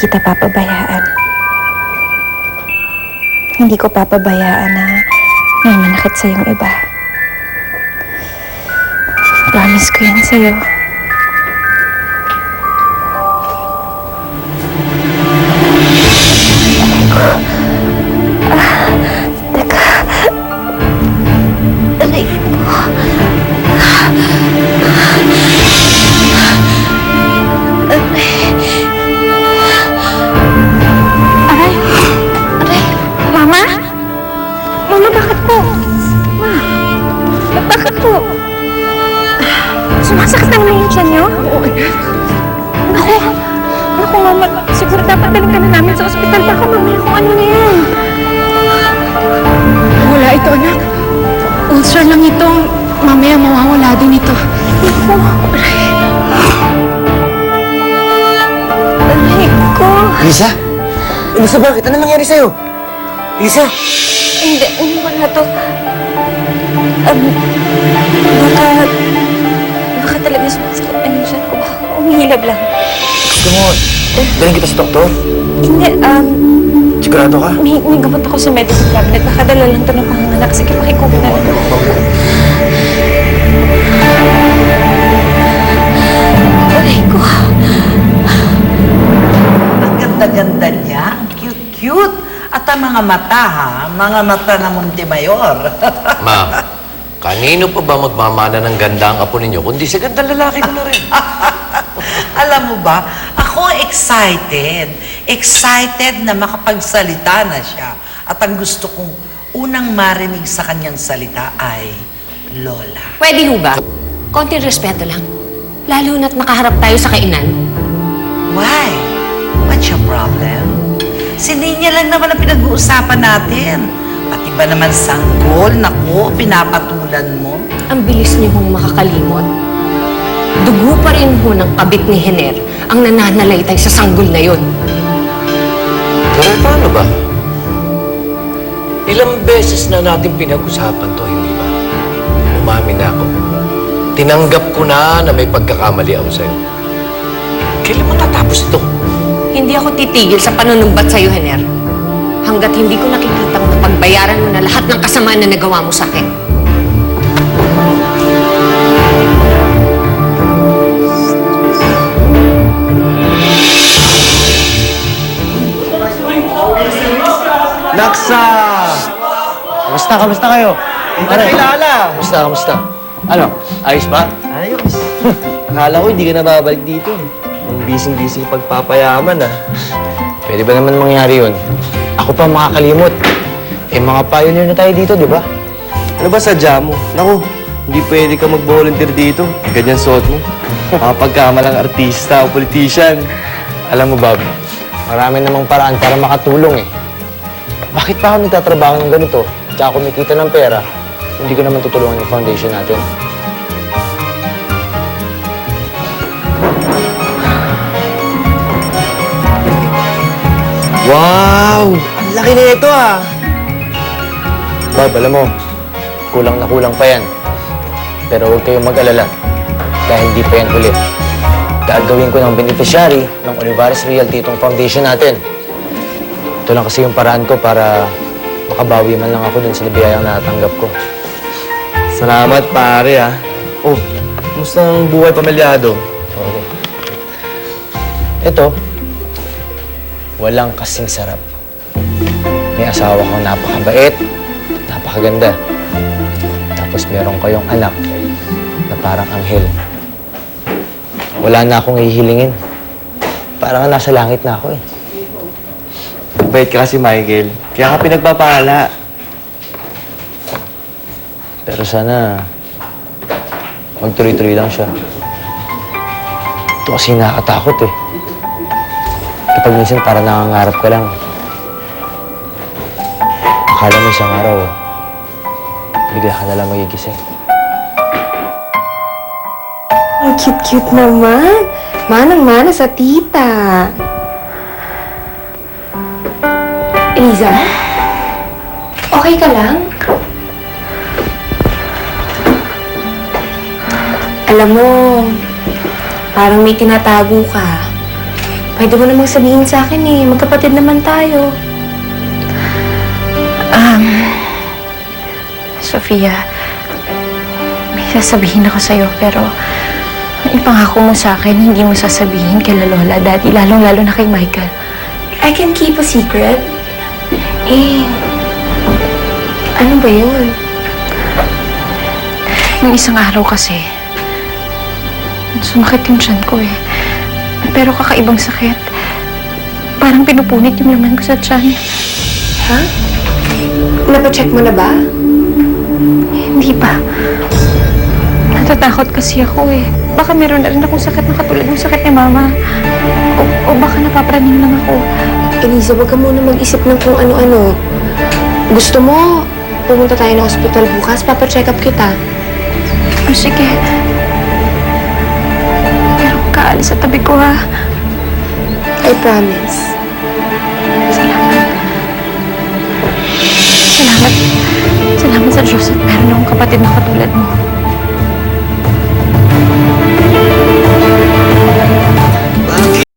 kita papabayaan. Hindi ko papabayaan na may manakit sa yung iba. Promise ko yan sa'yo. Teka. Aray ko. Aray. Mama? Mama, bakit po? Ma, bakit po? Sumasakit na naman yung tiyan niyo? Naku, Mama. Siguro dapat daling ka na namin sa ospital. Baka mamaya kung ano na yan. Wala ito, anak. Ulcer lang ito. Mamaya mawawala din ito. Naku. Aray ko. Lisa? Lisa, bakit? Ano nangyari sa'yo? Lisa? Hindi, wala to. Baka talaga sumasakit na yung tiyan ko. Umihilab lang. Gusto mo, dalhin kita sa doktor? Hindi, Sigurado ka? may gamot ako sa medical cabinet. Nakadala lang to ng panganganak. Sige, pakikuha na lang. Aray ko. Ang ganda-ganda niya, ang cute-cute. At ang mga mata, ha? Mga mata ng Montemayor. Ma'am, kanino pa ba magmamana ng ganda ang apo ninyo, kundi sa gandang lalaki ko na rin? Alam mo ba, ako excited. Excited na makapagsalita na siya. At ang gusto kong unang marinig sa kanyang salita ay Lola. Pwede ho ba? Konting respeto lang. Lalo na't nakaharap tayo sa kainan. Why? What's your problem? Si Ninya lang naman ang pinag-uusapan natin. Pati ba naman sanggol? Naku, pinapatulan mo. Ang bilis niyo hong makakalimot. Dugo pa rin ho ng kabit ni Hener ang nananalaytay sa sanggol na yun. Pero paano ba? Ilang beses na natin pinag-usapan to, hindi ba? Umamin na ako. Tinanggap ko na may pagkakamali ako sa'yo. Kailan matatapos to? Hindi ako titigil sa panunumbat sa'yo, Hener. Hanggat hindi ko nakikitang napagbayaran mo na lahat ng kasamaan na nagawa mo sa akin. Naksa! Kamusta kayo? Hindi ka kilala. Kamusta? Ano? Ayos ba? Ayos. Akala ko hindi ka na babalik dito. Ang busy-busy pagpapayaman, ah. Pwede ba naman mangyari yun? Ako pa makakalimot. Eh, mga pioneer na tayo dito, di ba? Ano ba sadya mo? Naku, hindi pwede ka mag-volunteer dito. Ganyan suot mo. Makapagkamalang artista o politician. Alam mo, Bob, marami namang paraan para makatulong, eh. Bakit pa ako nagtatrabaho ng ganito? Tsaka kumikita ng pera, hindi ko naman tutulungan yung foundation natin. Wow! Ang laki na ito, ah! Bob, alam mo, kulang na kulang pa yan. Pero huwag kayong mag-alala dahil hindi pa yan huli. Gagawin ko ng beneficiary ng Olivares Realty itong foundation natin. Ito lang kasi yung paraan ko para makabawi man lang ako dun sa biyayang natanggap ko. Salamat, pare, ah. Oh, kumusta ang buhay pamilyado? Okay. Ito, walang kasing sarap. May asawa kang napakabait, napakaganda. Tapos meron kayong anak na parang anghel. Wala na akong ihilingin. Parang nasa langit na ako, eh. Bait ka kasi, Michael. Kaya ka pinagpapala. Pero sana, magtuloy-tuloy lang siya. Ito kasi nakakatakot, eh. Kapag minsan para nangangarap ka lang. Akala mo isang araw, bigla ka nalang magigising. Ang cute-cute naman. Manang-mana sa tita. Eliza? Okay ka lang? Alam mo, parang may tinatago ka. Pwede mo namang sabihin sa akin eh. Magkapatid naman tayo. Sofia, may sasabihin ako sa'yo, pero ipangako mo sa akin, hindi mo sasabihin kay Lola, Daddy, lalong-lalo na kay Michael. I can keep a secret? Eh, ano ba yun? Yung isang araw kasi, sumakit yung tiyan ko eh. Pero kakaibang sakit. Parang pinupunit yung laman ko sa tiyan. Ha? Napacheck mo na ba? Hindi pa. Natatakot kasi ako eh. Baka meron na rin akong sakit na katulad ng sakit ni Mama. O baka napapraning lang ako. Eliza, wag ka muna mag-isip ng kung ano-ano. Gusto mo, pumunta tayo ng hospital bukas, papacheck up kita. O sige. Pero kung kaalis sa tabi ko ha. I promise. Salamat. Salamat sa Diyos at meron akong kapatid na katulad mo.